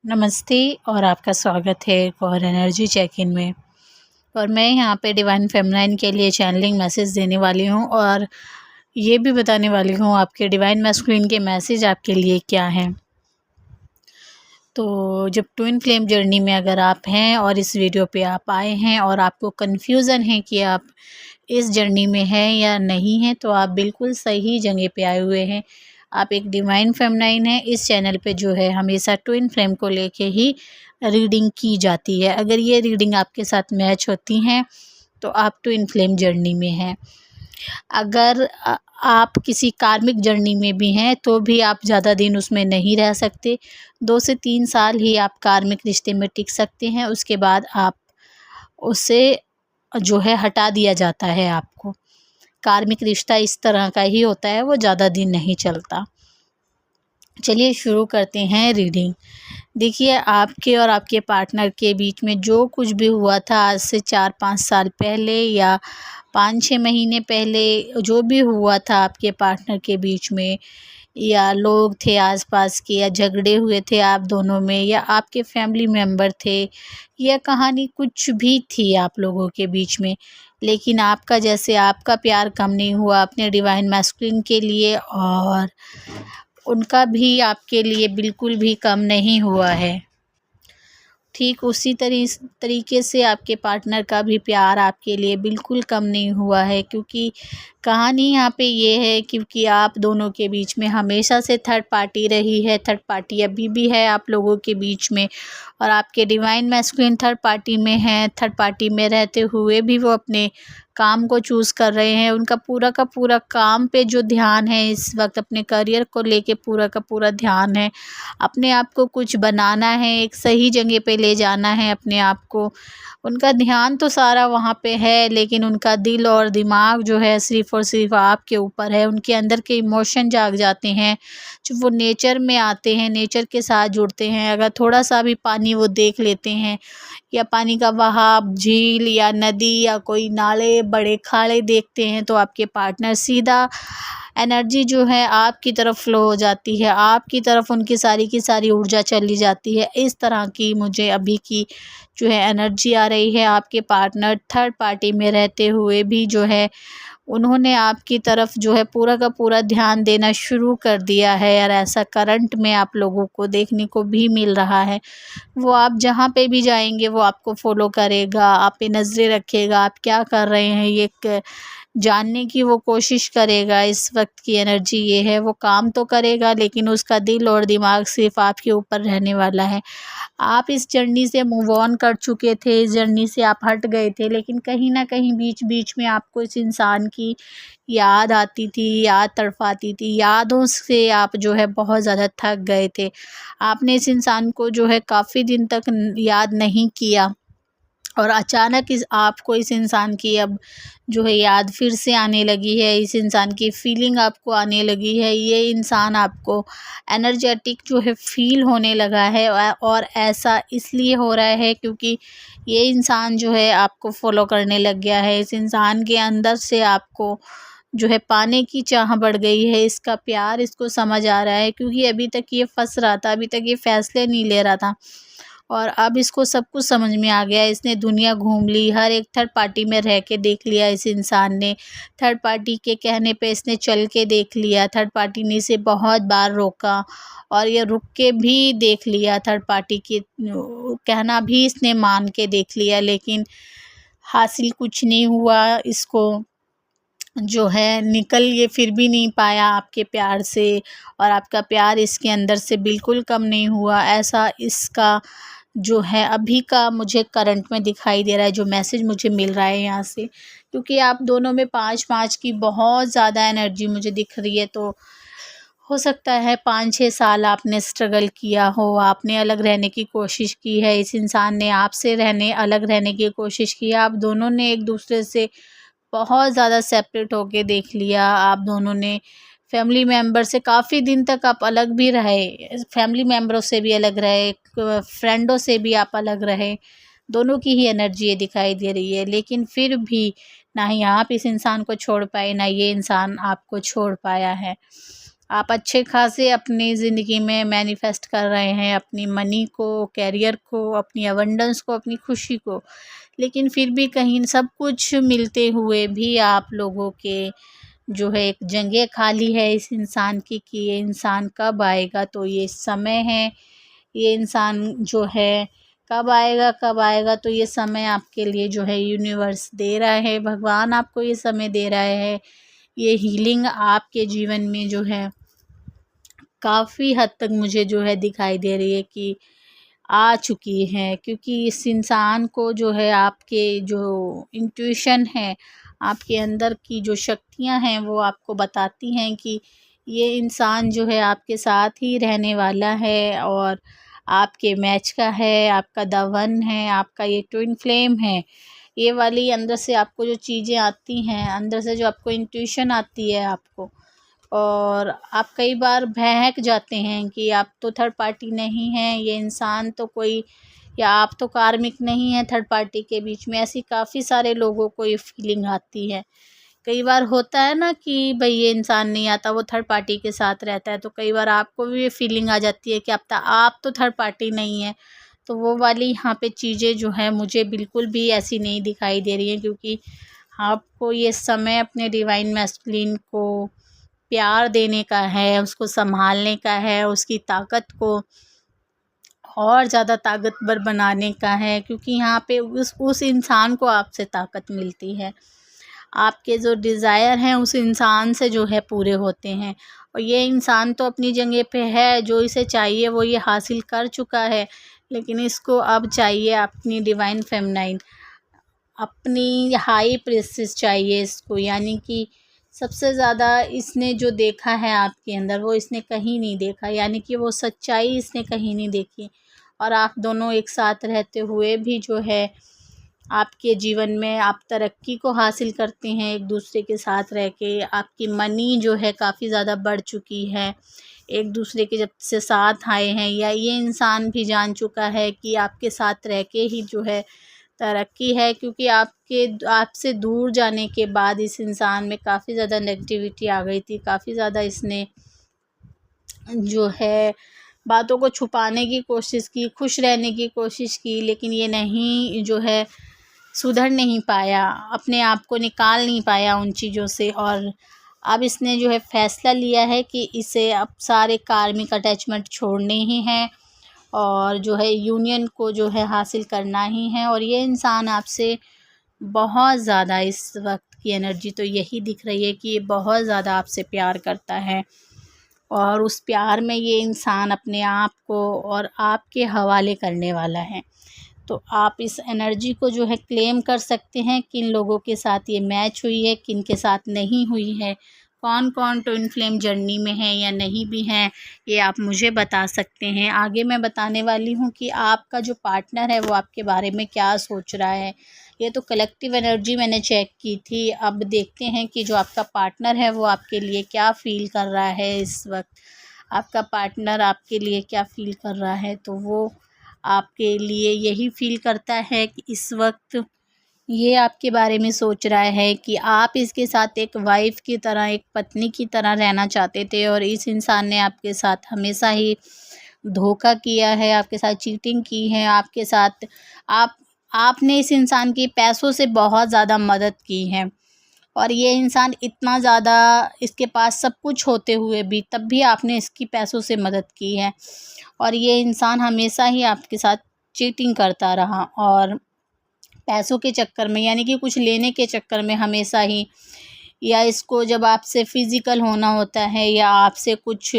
नमस्ते और आपका स्वागत है एक और एनर्जी चेक इन में। और मैं यहाँ पे डिवाइन फेमिनाइन के लिए चैनलिंग मैसेज देने वाली हूँ और ये भी बताने वाली हूँ आपके डिवाइन मैस्कुलिन के मैसेज आपके लिए क्या हैं। तो जब ट्विन फ्लेम जर्नी में अगर आप हैं और इस वीडियो पे आप आए हैं और आपको कन्फ्यूज़न है कि आप इस जर्नी में हैं या नहीं हैं, तो आप बिल्कुल सही जगह पे आए हुए हैं। आप एक डिवाइन फेमिनाइन है। इस चैनल पे जो है हमेशा ट्विन फ्लेम को लेके ही रीडिंग की जाती है। अगर ये रीडिंग आपके साथ मैच होती हैं तो आप ट्विन फ्लेम जर्नी में हैं। अगर आप किसी कार्मिक जर्नी में भी हैं तो भी आप ज़्यादा दिन उसमें नहीं रह सकते। 2 से 3 साल ही आप कार्मिक रिश्ते में टिक सकते हैं, उसके बाद आप उसे जो है हटा दिया जाता है आपको। कार्मिक रिश्ता इस तरह का ही होता है, वो ज़्यादा दिन नहीं चलता। चलिए शुरू करते हैं रीडिंग। देखिए, आपके और आपके पार्टनर के बीच में जो कुछ भी हुआ था आज से 4-5 साल पहले या 5-6 महीने पहले, जो भी हुआ था आपके पार्टनर के बीच में, या लोग थे आसपास के, या झगड़े हुए थे आप दोनों में, या आपके फैमिली मेंबर थे, या कहानी कुछ भी थी आप लोगों के बीच में, लेकिन आपका जैसे आपका प्यार कम नहीं हुआ अपने डिवाइन मैस्कुलिन के लिए, और उनका भी आपके लिए बिल्कुल भी कम नहीं हुआ है। ठीक उसी तरीके से आपके पार्टनर का भी प्यार आपके लिए बिल्कुल कम नहीं हुआ है, क्योंकि कहानी यहाँ पे ये है क्योंकि आप दोनों के बीच में हमेशा से थर्ड पार्टी रही है। थर्ड पार्टी अभी भी है आप लोगों के बीच में, और आपके डिवाइन मैस्कुलिन थर्ड पार्टी में है। थर्ड पार्टी में रहते हुए भी वो अपने काम को चूज़ कर रहे हैं। उनका पूरा का पूरा काम पे जो ध्यान है इस वक्त, अपने करियर को लेके पूरा का पूरा ध्यान है। अपने आप को कुछ बनाना है, एक सही जगह पे ले जाना है अपने आप को। उनका ध्यान तो सारा वहाँ पे है, लेकिन उनका दिल और दिमाग जो है सिर्फ़ और सिर्फ़ आपके ऊपर है। उनके अंदर के इमोशन जाग जाते हैं, जब वो नेचर में आते हैं, नेचर के साथ जुड़ते हैं। अगर थोड़ा-सा भी पानी वो देख लेते हैं, या पानी का बहाव, झील या नदी या कोई नाले, बड़े खाड़े देखते हैं, तो आपके पार्टनर सीधा एनर्जी जो है आपकी तरफ फ़्लो हो जाती है। आपकी तरफ उनकी सारी की सारी ऊर्जा चली जाती है। इस तरह की मुझे अभी की जो है एनर्जी आ रही है। आपके पार्टनर थर्ड पार्टी में रहते हुए भी जो है उन्होंने आपकी तरफ जो है पूरा का पूरा ध्यान देना शुरू कर दिया है, और ऐसा करंट में आप लोगों को देखने को भी मिल रहा है। वो आप जहाँ पे भी जाएँगे वो आपको फ़ॉलो करेगा, आप पे नज़रें रखेगा, आप क्या कर रहे हैं ये जानने की वो कोशिश करेगा। इस वक्त की एनर्जी ये है, वो काम तो करेगा लेकिन उसका दिल और दिमाग सिर्फ आपके ऊपर रहने वाला है। आप इस जर्नी से मूव ऑन कर चुके थे, इस जर्नी से आप हट गए थे, लेकिन कहीं न कहीं बीच-बीच में आपको इस इंसान की याद आती थी, याद तड़पाती थी। यादों से आप जो है बहुत ज़्यादा थक गए थे। आपने इस इंसान को जो है काफ़ी दिन तक याद नहीं किया, और अचानक आपको इस इंसान की अब जो है याद फिर से आने लगी है। इस इंसान की फीलिंग आपको आने लगी है। ये इंसान आपको एनर्जेटिक जो है फ़ील होने लगा है, और ऐसा इसलिए हो रहा है क्योंकि ये इंसान जो है आपको फ़ॉलो करने लग गया है। इस इंसान के अंदर से आपको जो है पाने की चाह बढ़ गई है। इसका प्यार इसको समझ आ रहा है, क्योंकि अभी तक ये फँस रहा था, अभी तक ये फ़ैसले नहीं ले रहा था, और अब इसको सब कुछ समझ में आ गया है। इसने दुनिया घूम ली, हर एक थर्ड पार्टी में रह के देख लिया इस इंसान ने। थर्ड पार्टी के कहने पे इसने चल के देख लिया। थर्ड पार्टी ने इसे बहुत बार रोका, और ये रुक के भी देख लिया। थर्ड पार्टी के कहना भी इसने मान के देख लिया, लेकिन हासिल कुछ नहीं हुआ। इसको जो है निकल ये फिर भी नहीं पाया आपके प्यार से, और आपका प्यार इसके अंदर से बिल्कुल कम नहीं हुआ। ऐसा इसका जो है अभी का मुझे करंट में दिखाई दे रहा है, जो मैसेज मुझे मिल रहा है यहाँ से, क्योंकि आप दोनों में 5-5 की बहुत ज़्यादा एनर्जी मुझे दिख रही है। तो हो सकता है 5-6 साल आपने स्ट्रगल किया हो, आपने अलग रहने की कोशिश की है, इस इंसान ने आपसे अलग रहने की कोशिश की है। आप दोनों ने एक दूसरे से बहुत ज़्यादा सेपरेट होके देख लिया। आप दोनों ने फैमिली मेंबर से काफ़ी दिन तक आप अलग भी रहे, फैमिली मेंबरों से भी अलग रहे, फ्रेंडों से भी आप अलग रहे। दोनों की ही एनर्जी ये दिखाई दे रही है, लेकिन फिर भी ना ही आप इस इंसान को छोड़ पाए, ना ये इंसान आपको छोड़ पाया है। आप अच्छे खासे अपनी ज़िंदगी में मैनिफेस्ट कर रहे हैं, अपनी मनी को, कैरियर को, अपनी अबंडेंस को, अपनी खुशी को। लेकिन फिर भी कहीं सब कुछ मिलते हुए भी आप लोगों के जो है एक जगह खाली है इस इंसान की कि ये इंसान कब आएगा। तो ये समय है, ये इंसान जो है कब आएगा। तो ये समय आपके लिए जो है यूनिवर्स दे रहा है, भगवान आपको ये समय दे रहा है। ये हीलिंग आपके जीवन में जो है काफ़ी हद तक मुझे जो है दिखाई दे रही है कि आ चुकी है, क्योंकि इस इंसान को जो है आपके जो इंट्यूशन है, आपके अंदर की जो शक्तियां हैं वो आपको बताती हैं कि ये इंसान जो है आपके साथ ही रहने वाला है और आपके मैच का है, आपका द वन है, आपका ये ट्विन फ्लेम है। ये वाली अंदर से आपको जो चीज़ें आती हैं, अंदर से जो आपको इंट्यूशन आती है आपको, और आप कई बार बहक जाते हैं कि आप तो थर्ड पार्टी नहीं हैं, ये इंसान तो कोई, या आप तो कार्मिक नहीं हैं थर्ड पार्टी के बीच में। ऐसी काफ़ी सारे लोगों को ये फीलिंग आती है। कई बार होता है ना कि भाई ये इंसान नहीं आता, वो थर्ड पार्टी के साथ रहता है, तो कई बार आपको भी ये फीलिंग आ जाती है कि आप तो थर्ड पार्टी नहीं है। तो वो वाली यहाँ पे चीज़ें जो है मुझे बिल्कुल भी ऐसी नहीं दिखाई दे रही हैं, क्योंकि आपको ये समय अपने डिवाइन मैस्कुलिन को प्यार देने का है, उसको संभालने का है, उसकी ताकत को और ज़्यादा ताकतवर बनाने का है, क्योंकि यहाँ पे उस इंसान को आपसे ताकत मिलती है। आपके जो डिज़ायर हैं उस इंसान से जो है पूरे होते हैं, और ये इंसान तो अपनी जगह पे है, जो इसे चाहिए वो ये हासिल कर चुका है। लेकिन इसको अब चाहिए अपनी डिवाइन फेमिनाइन, अपनी हाई प्रिंसेस चाहिए इसको, यानी कि सबसे ज़्यादा इसने जो देखा है आपके अंदर वो इसने कहीं नहीं देखा, यानी कि वो सच्चाई इसने कहीं नहीं देखी। और आप दोनों एक साथ रहते हुए भी जो है आपके जीवन में आप तरक्की को हासिल करते हैं एक दूसरे के साथ रह के। आपकी मनी जो है काफ़ी ज़्यादा बढ़ चुकी है एक दूसरे के जब से साथ आए हैं, या ये इंसान भी जान चुका है कि आपके साथ रह के ही जो है तरक्की है, क्योंकि आपसे दूर जाने के बाद इस इंसान में काफ़ी ज़्यादा नेगेटिविटी आ गई थी। काफ़ी ज़्यादा इसने जो है बातों को छुपाने की कोशिश की, खुश रहने की कोशिश की, लेकिन ये नहीं जो है सुधर नहीं पाया, अपने आप को निकाल नहीं पाया उन चीज़ों से। और अब इसने जो है फ़ैसला लिया है कि इसे अब सारे कार्मिक अटैचमेंट छोड़ने ही हैं, और जो है यूनियन को जो है हासिल करना ही है। और ये इंसान आपसे बहुत ज़्यादा, इस वक्त की एनर्जी तो यही दिख रही है कि ये बहुत ज़्यादा आपसे प्यार करता है, और उस प्यार में ये इंसान अपने आप को और आपके हवाले करने वाला है। तो आप इस एनर्जी को जो है क्लेम कर सकते हैं, किन लोगों के साथ ये मैच हुई है, किन के साथ नहीं हुई है, कौन कौन ट्विन फ्लेम जर्नी में है या नहीं भी हैं, ये आप मुझे बता सकते हैं। आगे मैं बताने वाली हूँ कि आपका जो पार्टनर है वो आपके बारे में क्या सोच रहा है। ये तो कलेक्टिव एनर्जी मैंने चेक की थी, अब देखते हैं कि जो आपका पार्टनर है वो आपके लिए क्या फ़ील कर रहा है इस वक्त। आपका पार्टनर आपके लिए क्या फ़ील कर रहा है, तो वो आपके लिए यही फ़ील करता है कि इस वक्त ये आपके बारे में सोच रहा है कि आप इसके साथ एक वाइफ़ की तरह, एक पत्नी की तरह रहना चाहते थे, और इस इंसान ने आपके साथ हमेशा ही धोखा किया है, आपके साथ चीटिंग की है, आपके साथ आपने इस इंसान की पैसों से बहुत ज़्यादा मदद की है। और ये इंसान इतना ज़्यादा, इसके पास सब कुछ होते हुए भी तब भी आपने इसकी पैसों से मदद की है, और ये इंसान हमेशा ही आपके साथ चीटिंग करता रहा, और पैसों के चक्कर में, यानी कि कुछ लेने के चक्कर में हमेशा ही, या इसको जब आपसे फ़िज़िकल होना होता है या आपसे कुछ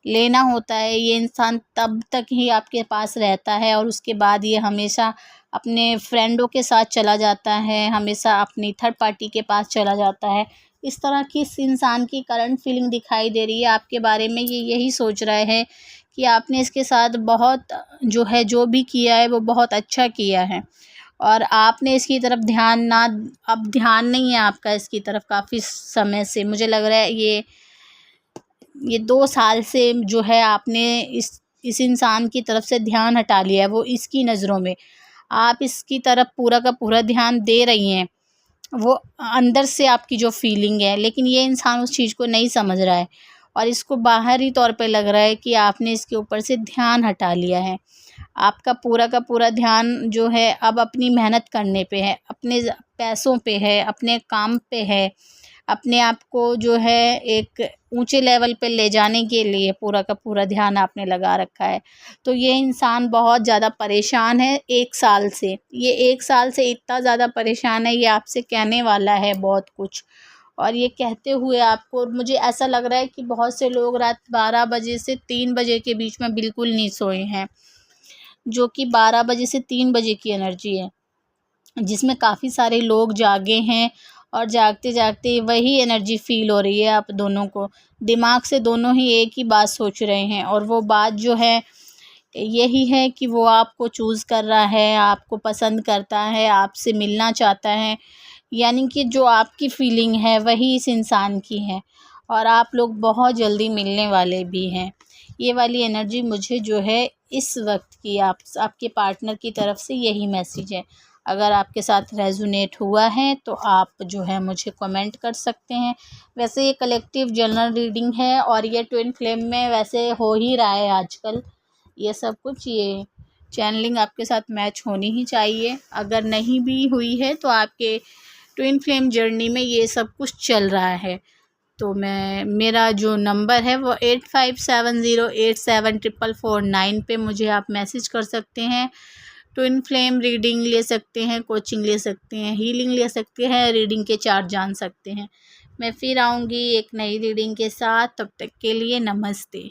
लेना होता है, ये इंसान तब तक ही आपके पास रहता है, और उसके बाद ये हमेशा अपने फ्रेंडों के साथ चला जाता है, हमेशा अपनी थर्ड पार्टी के पास चला जाता है। इस तरह की इस इंसान की करंट फीलिंग दिखाई दे रही है आपके बारे में। ये यही सोच रहा है कि आपने इसके साथ बहुत जो है जो भी किया है वो बहुत अच्छा किया है, और आपने इसकी तरफ अब ध्यान नहीं है आपका इसकी तरफ काफ़ी समय से। मुझे लग रहा है ये 2 साल से जो है आपने इस इंसान की तरफ से ध्यान हटा लिया है। वो इसकी नज़रों में आप इसकी तरफ पूरा का पूरा ध्यान दे रही हैं, वो अंदर से आपकी जो फीलिंग है, लेकिन ये इंसान उस चीज़ को नहीं समझ रहा है, और इसको बाहरी तौर पे लग रहा है कि आपने इसके ऊपर से ध्यान हटा लिया है। आपका पूरा का पूरा ध्यान जो है अब अपनी मेहनत करने पे है, अपने पैसों पे है, अपने काम पे है, अपने आप को जो है एक ऊंचे लेवल पे ले जाने के लिए पूरा का पूरा ध्यान आपने लगा रखा है। तो ये इंसान बहुत ज़्यादा परेशान है 1 साल से। ये 1 साल से इतना ज़्यादा परेशान है, ये आपसे कहने वाला है बहुत कुछ। और ये कहते हुए आपको, मुझे ऐसा लग रहा है कि बहुत से लोग रात 12 बजे से 3 बजे के बीच में बिल्कुल नहीं सोए हैं, जो कि 12 बजे से 3 बजे की एनर्जी है, जिसमें काफ़ी सारे लोग जागे हैं और जागते-जागते वही एनर्जी फ़ील हो रही है आप दोनों को। दिमाग से दोनों ही एक ही बात सोच रहे हैं और वो बात जो है यही है कि वो आपको चूज़ कर रहा है, आपको पसंद करता है, आपसे मिलना चाहता है। यानी कि जो आपकी फ़ीलिंग है वही इस इंसान की है और आप लोग बहुत जल्दी मिलने वाले भी हैं। ये वाली एनर्जी मुझे जो है इस वक्त की आपके पार्टनर की तरफ से यही मैसेज है। अगर आपके साथ रेजोनेट हुआ है तो आप जो है मुझे कमेंट कर सकते हैं। वैसे ये कलेक्टिव जनरल रीडिंग है और ये ट्विन फ्लेम में वैसे हो ही रहा है आजकल ये सब कुछ। ये चैनलिंग आपके साथ मैच होनी ही चाहिए। अगर नहीं भी हुई है तो आपके ट्विन फ्लेम जर्नी में ये सब कुछ चल रहा है। तो मेरा जो नंबर है वो 8570874449 पे मुझे आप मैसेज कर सकते हैं। ट्विन फ्लेम रीडिंग ले सकते हैं, कोचिंग ले सकते हैं, हीलिंग ले सकते हैं, रीडिंग के चार्ट जान सकते हैं। मैं फिर आऊँगी एक नई रीडिंग के साथ, तब तक के लिए नमस्ते।